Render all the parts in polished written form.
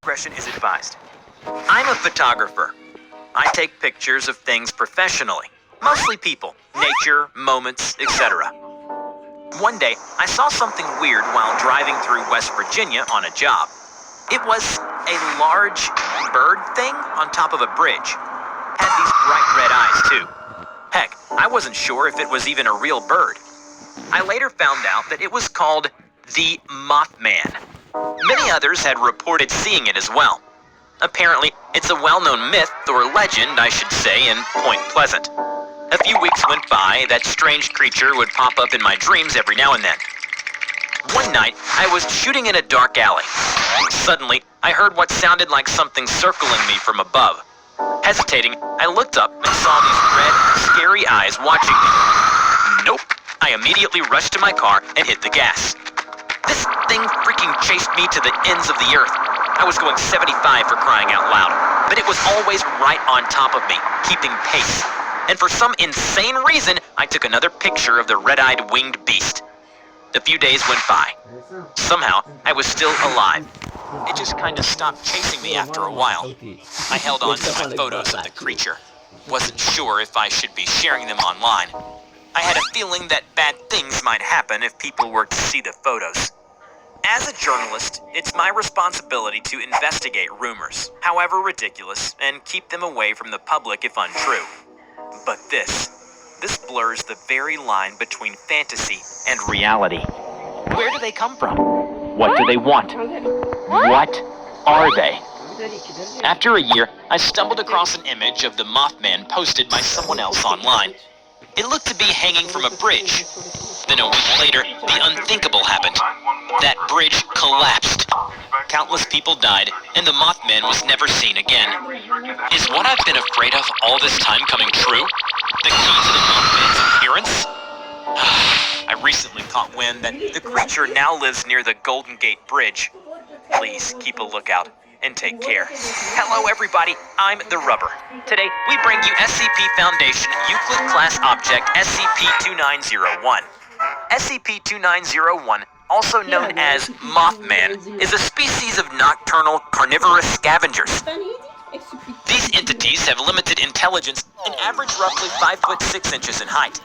Discretion is advised. I'm a photographer. I take pictures of things professionally, mostly people, nature, moments, etc. One day, I saw something weird while driving through West Virginia on a job. It was a large bird thing on top of a bridge. Had these bright red eyes too. Heck, I wasn't sure if it was even a real bird. I later found out that it was called the Mothman. Many others had reported seeing it as well. Apparently, it's a well-known myth or legend, I should say, in Point Pleasant. A few weeks went by, that strange creature would pop up in my dreams every now and then. One night, I was shooting in a dark alley. Suddenly, I heard what sounded like something circling me from above. Hesitating, I looked up and saw these red, scary eyes watching me. Nope. I immediately rushed to my car and hit the gas. This thing freaking chased me to the ends of the earth. I was going 75 for crying out loud, but it was always right on top of me, keeping pace. And for some insane reason, I took another picture of the red-eyed winged beast. A few days went by. Somehow, I was still alive. It just kind of stopped chasing me after a while. I held on to my photos of the creature. Wasn't sure if I should be sharing them online. I had a feeling that bad things might happen if people were to see the photos. As a journalist, it's my responsibility to investigate rumors, however ridiculous, and keep them away from the public if untrue. But this blurs the very line between fantasy and reality. Where do they come from? What do they want? What are they? After a year, I stumbled across an image of the Mothman posted by someone else online. It looked to be hanging from a bridge. Then a week later, the unthinkable happened. That bridge collapsed. Countless people died, and the Mothman was never seen again. Is what I've been afraid of all this time coming true? The key to the Mothman's appearance? I recently caught wind that the creature now lives near the Golden Gate Bridge. Please keep a lookout and take care. Hello everybody, I'm the Rubber. Today, we bring you SCP Foundation Euclid Class Object SCP-2901. SCP-2901, also known as Mothman, is a species of nocturnal carnivorous scavengers. These entities have limited intelligence and average roughly 5 foot 6 inches in height.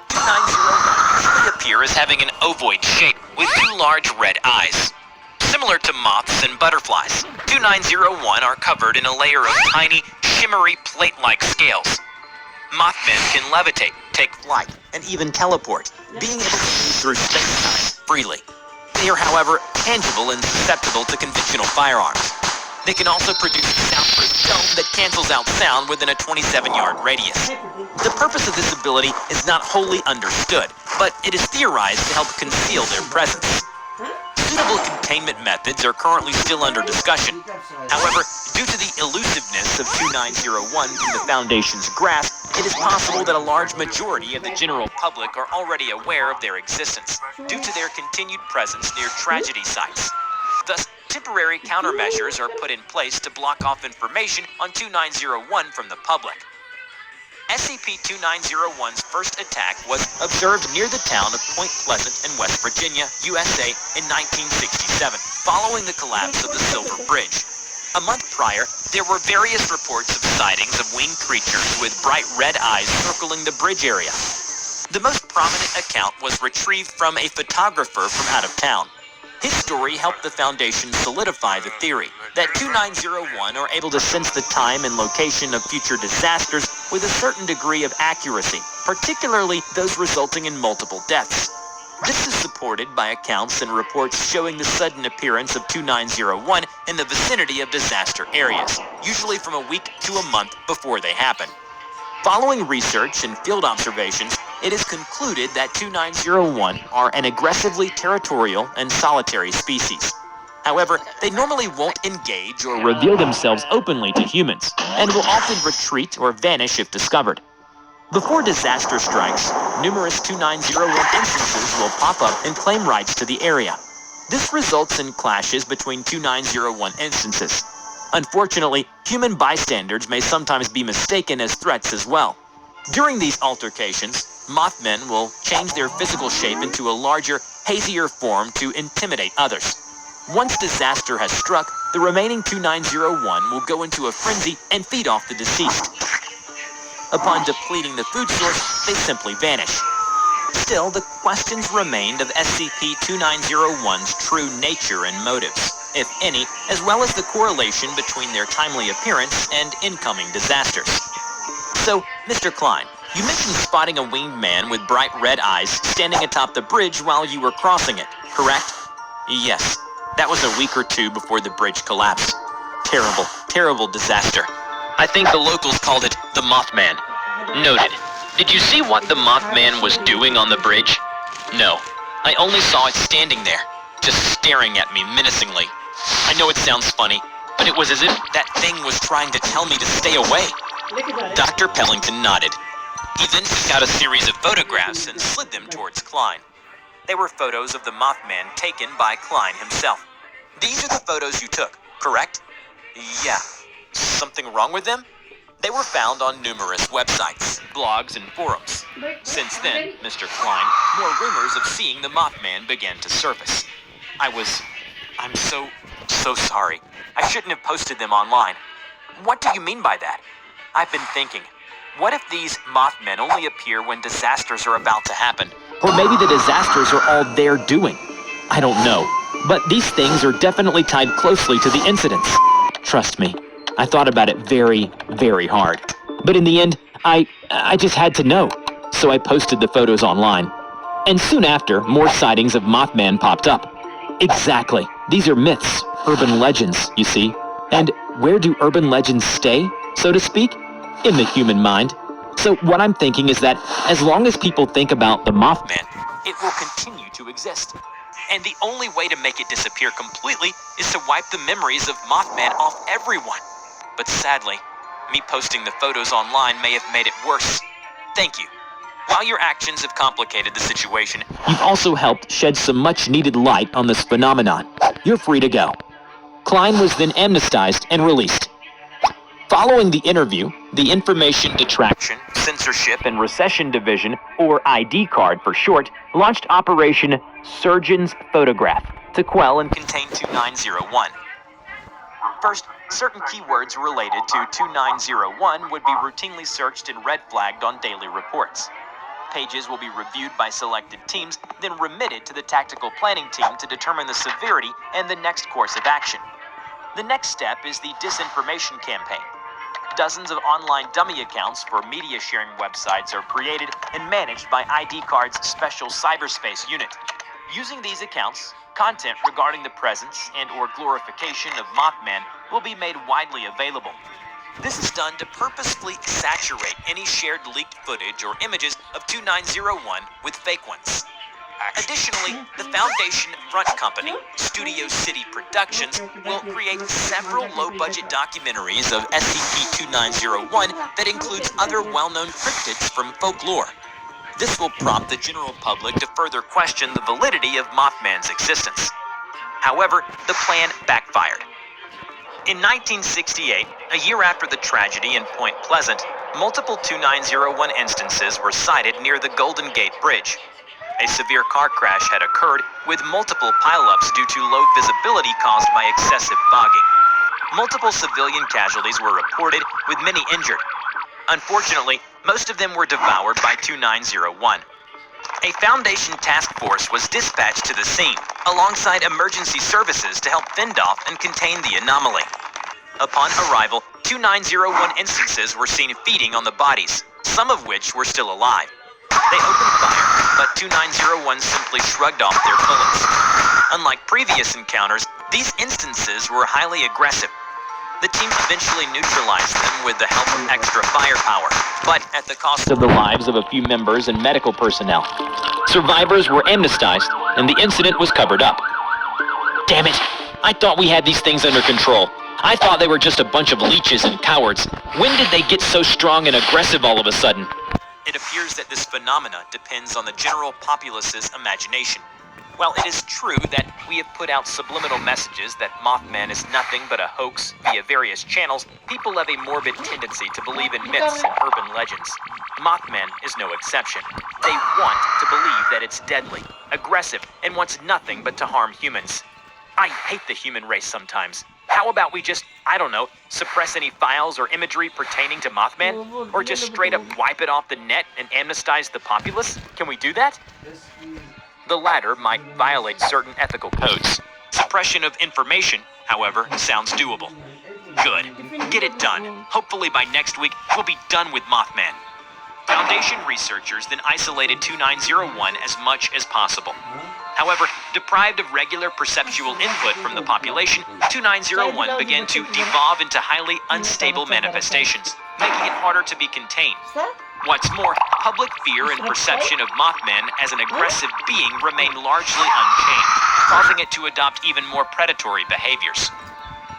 2901 usually appear as having an ovoid shape with two large red eyes. Similar to moths and butterflies, 2901 are covered in a layer of tiny, shimmery plate-like scales. Mothman can levitate, take flight, and even teleport, being able to move through space-time freely. They are, however, tangible and susceptible to conventional firearms. They can also produce a soundproof dome that cancels out sound within a 27-yard radius. The purpose of this ability is not wholly understood, but it is theorized to help conceal their presence. Suitable containment methods are currently still under discussion. However, due to the elusiveness of 2901 from the Foundation's grasp, it is possible that a large majority of the general public are already aware of their existence, due to their continued presence near tragedy sites. Thus, temporary countermeasures are put in place to block off information on 2901 from the public. SCP-2901's first attack was observed near the town of Point Pleasant in West Virginia, USA in 1967, following the collapse of the Silver Bridge. A month prior, there were various reports of sightings of winged creatures with bright red eyes circling the bridge area. The most prominent account was retrieved from a photographer from out of town. His story helped the Foundation solidify the theory that 2901 are able to sense the time and location of future disasters with a certain degree of accuracy, particularly those resulting in multiple deaths. This is supported by accounts and reports showing the sudden appearance of 2901 in the vicinity of disaster areas, usually from a week to a month before they happen. Following research and field observations, it is concluded that 2901 are an aggressively territorial and solitary species. However, they normally won't engage or reveal themselves openly to humans, and will often retreat or vanish if discovered. Before disaster strikes, numerous 2901 instances will pop up and claim rights to the area. This results in clashes between 2901 instances. Unfortunately, human bystanders may sometimes be mistaken as threats as well. During these altercations, Mothmen will change their physical shape into a larger, hazier form to intimidate others. Once disaster has struck, the remaining 2901 will go into a frenzy and feed off the deceased. Upon depleting the food source, they simply vanish. Still, the questions remained of SCP-2901's true nature and motives, if any, as well as the correlation between their timely appearance and incoming disasters. So, Mr. Klein, you mentioned spotting a winged man with bright red eyes standing atop the bridge while you were crossing it, correct? Yes, that was a week or two before the bridge collapsed. Terrible, terrible disaster. I think the locals called it the Mothman. Noted. Did you see what the Mothman was doing on the bridge? No. I only saw it standing there, just staring at me menacingly. I know it sounds funny, but it was as if that thing was trying to tell me to stay away. Dr. Pellington nodded. He then took out a series of photographs and slid them towards Klein. They were photos of the Mothman taken by Klein himself. These are the photos you took, correct? Yeah. Something wrong with them? They were found on numerous websites, blogs, and forums. Since then, Mr. Klein, more rumors of seeing the Mothman began to surface. I'm so sorry. I shouldn't have posted them online. What do you mean by that? I've been thinking, what if these Mothmen only appear when disasters are about to happen? Or maybe the disasters are all they're doing. I don't know. But these things are definitely tied closely to the incidents. Trust me. I thought about it very, very hard. But in the end, I just had to know. So I posted the photos online. And soon after, more sightings of Mothman popped up. Exactly. These are myths, urban legends, you see. And where do urban legends stay, so to speak? In the human mind. So what I'm thinking is that as long as people think about the Mothman, it will continue to exist. And the only way to make it disappear completely is to wipe the memories of Mothman off everyone. But sadly, me posting the photos online may have made it worse. Thank you. While your actions have complicated the situation, you've also helped shed some much-needed light on this phenomenon. You're free to go. Klein was then amnestized and released. Following the interview, the Information Detraction, Censorship, and Recession Division, or ID card for short, launched Operation Surgeon's Photograph to quell and contain 2901. First, certain keywords related to 2901 would be routinely searched and red flagged on daily reports. Pages will be reviewed by selected teams, then remitted to the tactical planning team to determine the severity and the next course of action. The next step is the disinformation campaign. Dozens of online dummy accounts for media sharing websites are created and managed by ID Card's special cyberspace unit. Using these accounts, content regarding the presence and or glorification of Mothman will be made widely available. This is done to purposefully saturate any shared leaked footage or images of 2901 with fake ones. Additionally, the Foundation front company, Studio City Productions, will create several low-budget documentaries of SCP-2901 that includes other well-known cryptids from folklore. This will prompt the general public to further question the validity of Mothman's existence. However, the plan backfired. In 1968, a year after the tragedy in Point Pleasant, multiple 2901 instances were sighted near the Golden Gate Bridge. A severe car crash had occurred, with multiple pileups due to low visibility caused by excessive fogging. Multiple civilian casualties were reported, with many injured. Unfortunately, most of them were devoured by 2901. A Foundation task force was dispatched to the scene, alongside emergency services to help fend off and contain the anomaly. Upon arrival, 2901 instances were seen feeding on the bodies, some of which were still alive. They opened fire, but 2901 simply shrugged off their bullets. Unlike previous encounters, these instances were highly aggressive. The team eventually neutralized them with the help of extra firepower, but at the cost of the lives of a few members and medical personnel. Survivors were amnestized, and the incident was covered up. Damn it! I thought we had these things under control. I thought they were just a bunch of leeches and cowards. When did they get so strong and aggressive all of a sudden? It appears that this phenomena depends on the general populace's imagination. While it is true that we have put out subliminal messages that Mothman is nothing but a hoax via various channels, people have a morbid tendency to believe in myths and urban legends. Mothman is no exception. They want to believe that it's deadly, aggressive, and wants nothing but to harm humans. I hate the human race sometimes. How How about we just, I don't know, suppress any files or imagery pertaining to Mothman? Or just straight up wipe it off the net and amnestize the populace? Can we do that? The latter might violate certain ethical codes. Suppression of information, however, sounds doable. Good. Get it done. Hopefully by next week, we'll be done with Mothman. Foundation researchers then isolated 2901 as much as possible. However, deprived of regular perceptual input from the population, 2901 began to devolve into highly unstable manifestations, making it harder to be contained. What's more, public fear and perception of Mothman as an aggressive being remained largely unchanged, causing it to adopt even more predatory behaviors.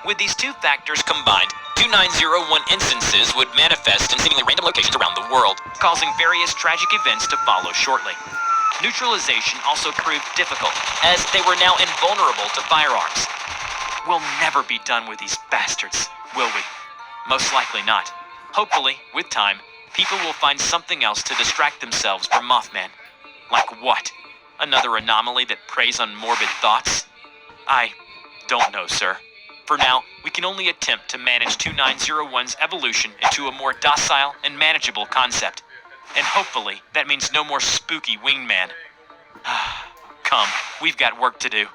With these two factors combined, 2901 instances would manifest in seemingly random locations around the world, causing various tragic events to follow shortly. Neutralization also proved difficult, as they were now invulnerable to firearms. We'll never be done with these bastards, will we? Most likely not. Hopefully, with time, people will find something else to distract themselves from Mothman. Like what? Another anomaly that preys on morbid thoughts? I don't know, sir. For now, we can only attempt to manage 2901's evolution into a more docile and manageable concept. And hopefully, that means no more spooky wingman. Come, we've got work to do.